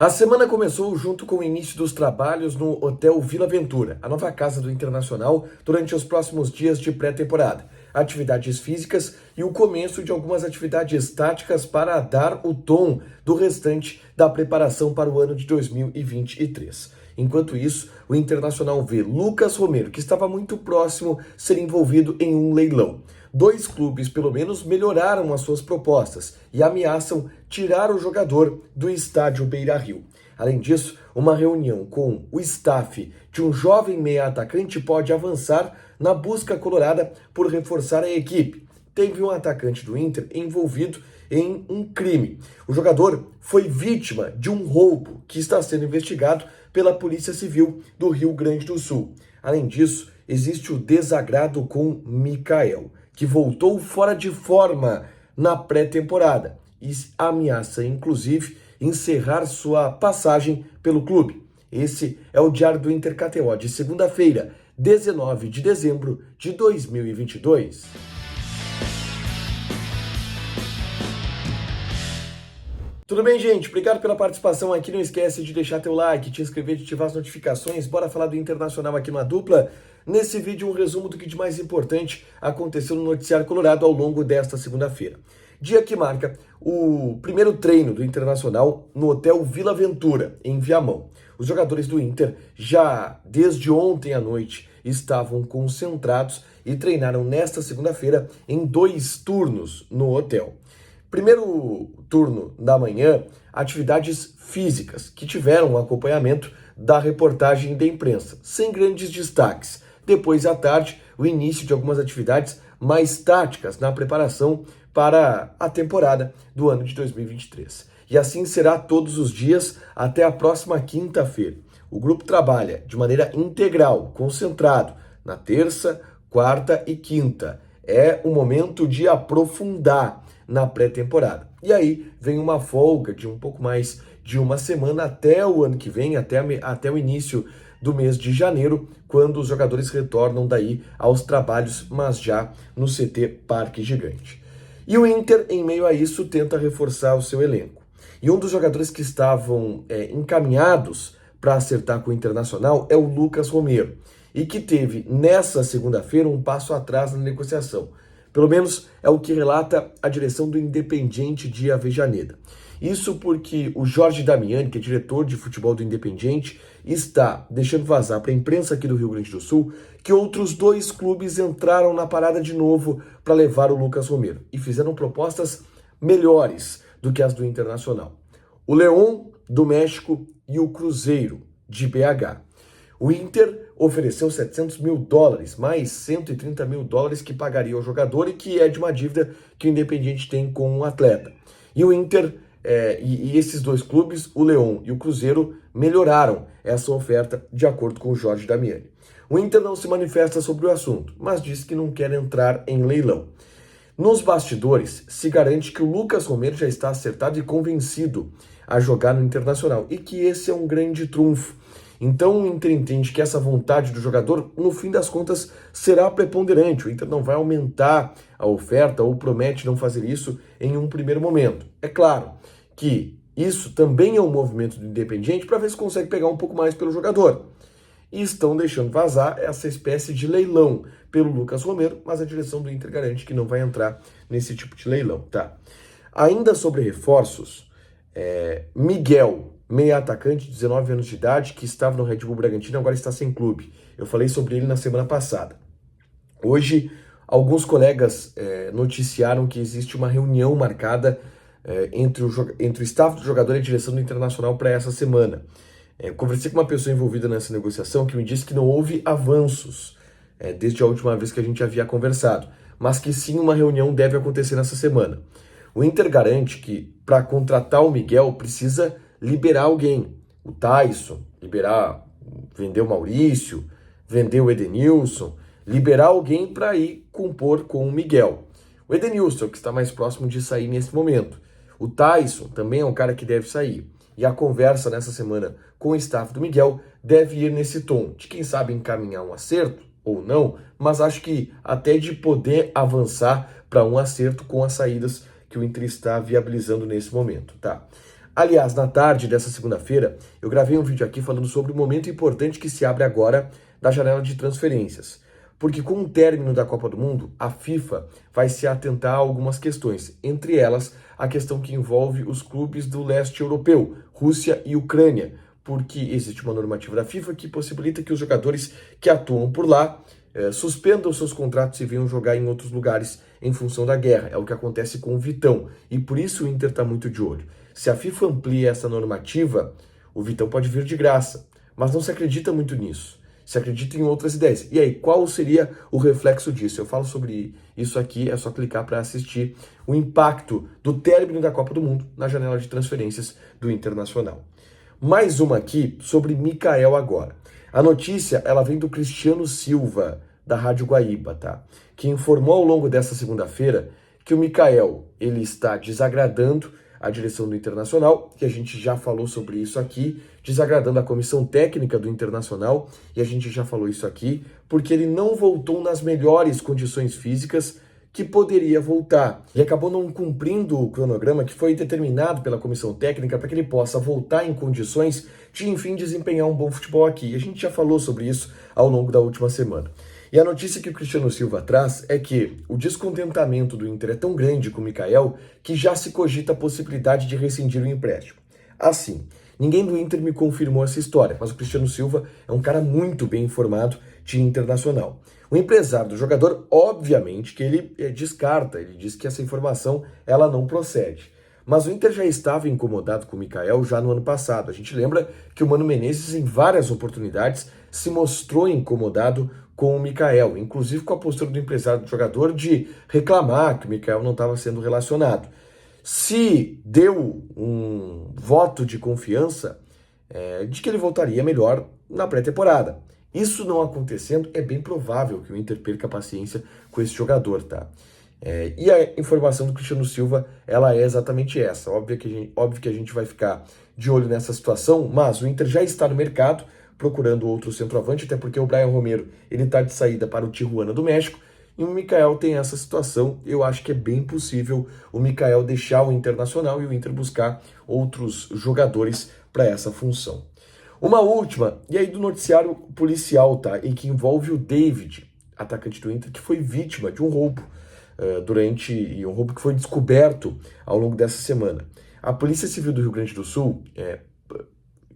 A semana começou junto com o início dos trabalhos no Hotel Vila Ventura, a nova casa do Internacional, durante os próximos dias de pré-temporada. Atividades físicas e o começo de algumas atividades táticas para dar o tom do restante da preparação para o ano de 2023. Enquanto isso, o Internacional vê Lucas Romero, que estava muito próximo, ser envolvido em um leilão. Dois clubes, pelo menos, melhoraram as suas propostas e ameaçam tirar o jogador do estádio Beira-Rio. Além disso, uma reunião com o staff de um jovem meia-atacante pode avançar na busca colorada por reforçar a equipe. Teve um atacante do Inter envolvido em um crime. O jogador foi vítima de um roubo que está sendo investigado pela Polícia Civil do Rio Grande do Sul. Além disso, existe o desagrado com Mikael, que voltou fora de forma na pré-temporada e ameaça, inclusive, encerrar sua passagem pelo clube. Esse é o Diário do Inter KTO de segunda-feira, 19 de dezembro de 2022. Tudo bem, gente? Obrigado pela participação aqui. Não esquece de deixar teu like, te inscrever, de ativar as notificações. Bora falar do Internacional aqui na dupla. Nesse vídeo, um resumo do que de mais importante aconteceu no noticiário colorado ao longo desta segunda-feira. Dia que marca o primeiro treino do Internacional no Hotel Vila Ventura, em Viamão. Os jogadores do Inter já desde ontem à noite estavam concentrados e treinaram nesta segunda-feira em 2 turnos no hotel. Primeiro turno da manhã, atividades físicas, que tiveram um acompanhamento da reportagem da imprensa, sem grandes destaques. Depois, à tarde, o início de algumas atividades mais táticas na preparação para a temporada do ano de 2023. E assim será todos os dias até a próxima quinta-feira. O grupo trabalha de maneira integral, concentrado, na terça, quarta e quinta. É o momento de aprofundar na pré-temporada. E aí vem uma folga de um pouco mais de uma semana até o ano que vem, até o início do mês de janeiro, quando os jogadores retornam daí aos trabalhos, mas já no CT Parque Gigante. E o Inter, em meio a isso, tenta reforçar o seu elenco. E um dos jogadores que estavam encaminhados para acertar com o Internacional é o Lucas Romero, e que teve nessa segunda-feira um passo atrás na negociação. Pelo menos é o que relata a direção do Independiente de Avejaneda. Isso porque o Jorge Damiani, que é diretor de futebol do Independiente, está deixando vazar para a imprensa aqui do Rio Grande do Sul que outros 2 clubes entraram na parada de novo para levar o Lucas Romero e fizeram propostas melhores do que as do Internacional. O León, do México, e o Cruzeiro, de BH. O Inter ofereceu $700 mil, mais $130 mil que pagaria ao jogador e que é de uma dívida que o Independiente tem com o atleta. E o Inter, e esses 2 clubes, o León e o Cruzeiro, melhoraram essa oferta de acordo com o Jorge Damiani. O Inter não se manifesta sobre o assunto, mas diz que não quer entrar em leilão. Nos bastidores, se garante que o Lucas Romero já está acertado e convencido a jogar no Internacional e que esse é um grande trunfo. Então o Inter entende que essa vontade do jogador, no fim das contas, será preponderante. O Inter não vai aumentar a oferta ou promete não fazer isso em um primeiro momento. É claro que isso também é um movimento do Independiente para ver se consegue pegar um pouco mais pelo jogador. E estão deixando vazar essa espécie de leilão pelo Lucas Romero, mas a direção do Inter garante que não vai entrar nesse tipo de leilão, tá? Ainda sobre reforços, Miguel, meia-atacante de 19 anos de idade, que estava no Red Bull Bragantino, agora está sem clube. Eu falei sobre ele na semana passada. Hoje, alguns colegas noticiaram que existe uma reunião marcada entre o staff do jogador e a direção do Internacional para essa semana. Conversei com uma pessoa envolvida nessa negociação que me disse que não houve avanços desde a última vez que a gente havia conversado, mas que sim, uma reunião deve acontecer nessa semana. O Inter garante que para contratar o Miguel precisa liberar alguém. O Tyson, vender o Maurício, vender o Edenilson, liberar alguém para ir compor com o Miguel. O Edenilson, que está mais próximo de sair nesse momento. O Tyson também é um cara que deve sair. E a conversa nessa semana com o staff do Miguel deve ir nesse tom, de quem sabe encaminhar um acerto ou não, mas acho que até de poder avançar para um acerto com as saídas que o Inter está viabilizando nesse momento, tá? Aliás, na tarde dessa segunda-feira, eu gravei um vídeo aqui falando sobre o momento importante que se abre agora da janela de transferências. Porque com o término da Copa do Mundo, a FIFA vai se atentar a algumas questões, entre elas a questão que envolve os clubes do leste europeu, Rússia e Ucrânia, porque existe uma normativa da FIFA que possibilita que os jogadores que atuam por lá suspendam seus contratos e venham jogar em outros lugares em função da guerra. É o que acontece com o Vitão, e por isso o Inter está muito de olho. Se a FIFA amplia essa normativa, o Vitão pode vir de graça, mas não se acredita muito nisso. Se acredita em outras ideias. E aí, qual seria o reflexo disso? Eu falo sobre isso aqui, é só clicar para assistir o impacto do término da Copa do Mundo na janela de transferências do Internacional. Mais uma aqui sobre Mikael agora. A notícia, ela vem do Cristiano Silva, da Rádio Guaíba, tá? Que informou ao longo dessa segunda-feira que o Mikael, ele está desagradando a direção do Internacional, que a gente já falou sobre isso aqui, desagradando a comissão técnica do Internacional, e a gente já falou isso aqui, porque ele não voltou nas melhores condições físicas que poderia voltar, e acabou não cumprindo o cronograma que foi determinado pela comissão técnica para que ele possa voltar em condições de, enfim, desempenhar um bom futebol aqui. E a gente já falou sobre isso ao longo da última semana. E a notícia que o Cristiano Silva traz é que o descontentamento do Inter é tão grande com o Mikael que já se cogita a possibilidade de rescindir o empréstimo. Assim, ninguém do Inter me confirmou essa história, mas o Cristiano Silva é um cara muito bem informado de Internacional. O empresário do jogador, obviamente, que ele descarta, ele diz que essa informação ela não procede. Mas o Inter já estava incomodado com o Mikael já no ano passado. A gente lembra que o Mano Menezes, em várias oportunidades, se mostrou incomodado com o Mikael, inclusive com a postura do empresário do jogador de reclamar que o Mikael não estava sendo relacionado. Se deu um voto de confiança de que ele voltaria melhor na pré-temporada. Isso não acontecendo, é bem provável que o Inter perca a paciência com esse jogador, tá? E a informação do Cristiano Silva, ela é exatamente essa. Óbvio que a gente vai ficar de olho nessa situação, mas o Inter já está no mercado procurando outro centroavante, até porque o Brian Romero, ele está de saída para o Tijuana do México, e o Mikael tem essa situação. Eu acho que é bem possível o Mikael deixar o Internacional e o Inter buscar outros jogadores para essa função. Uma última, e aí do noticiário policial, tá? E que envolve o David, atacante do Inter, que foi vítima de um roubo e um roubo que foi descoberto ao longo dessa semana. A Polícia Civil do Rio Grande do Sul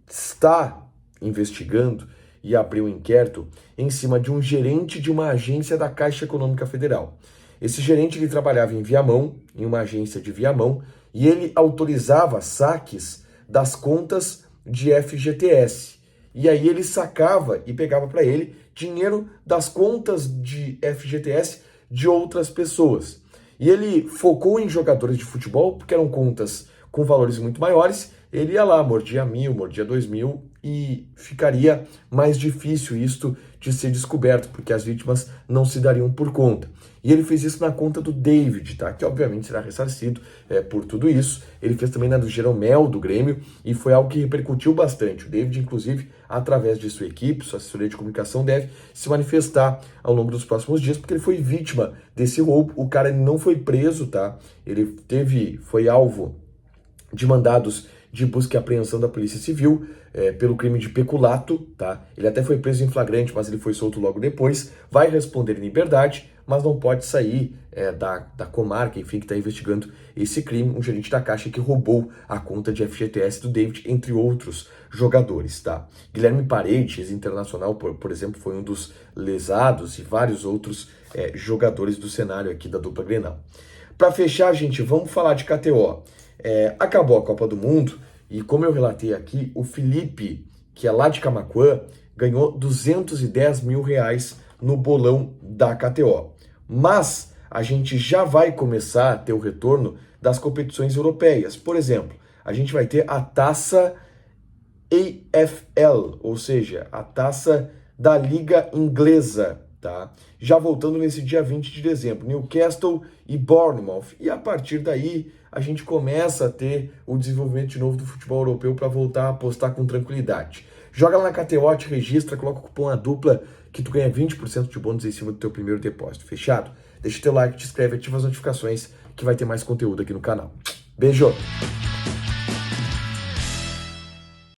está investigando e abriu um inquérito em cima de um gerente de uma agência da Caixa Econômica Federal. Esse gerente ele trabalhava em Viamão, em uma agência de Viamão, e ele autorizava saques das contas de FGTS. E aí ele sacava e pegava para ele dinheiro das contas de FGTS de outras pessoas. E ele focou em jogadores de futebol, porque eram contas com valores muito maiores. Ele ia lá, mordia 1.000, mordia 2.000, e ficaria mais difícil isto de ser descoberto, porque as vítimas não se dariam por conta. E ele fez isso na conta do David, tá? Que obviamente será ressarcido por tudo isso. Ele fez também na do Jeromel, do Grêmio, e foi algo que repercutiu bastante. O David, inclusive, através de sua equipe, sua assessoria de comunicação, deve se manifestar ao longo dos próximos dias, porque ele foi vítima desse roubo. O cara não foi preso, tá? Ele foi alvo de mandados de busca e apreensão da Polícia Civil pelo crime de peculato, tá? Ele até foi preso em flagrante, mas ele foi solto logo depois. Vai responder em liberdade, mas não pode sair da comarca, enfim, que está investigando esse crime. Um gerente da Caixa que roubou a conta de FGTS do David, entre outros jogadores, tá? Guilherme Paredes, ex-internacional, por exemplo, foi um dos lesados, e vários outros jogadores do cenário aqui da dupla Grenal. Para fechar, gente, vamos falar de KTO. Acabou a Copa do Mundo e, como eu relatei aqui, o Felipe, que é lá de Camaquã, ganhou R$210 mil no bolão da KTO. Mas a gente já vai começar a ter o retorno das competições europeias. Por exemplo, a gente vai ter a taça AFL, ou seja, a taça da Liga Inglesa, tá? Já voltando nesse dia 20 de dezembro, Newcastle e Bournemouth. E a partir daí, a gente começa a ter o desenvolvimento de novo do futebol europeu para voltar a apostar com tranquilidade. Joga lá na KTO, te registra, coloca o cupom A Dupla, que tu ganha 20% de bônus em cima do teu primeiro depósito. Fechado? Deixa o teu like, te inscreve, ativa as notificações, que vai ter mais conteúdo aqui no canal. Beijo!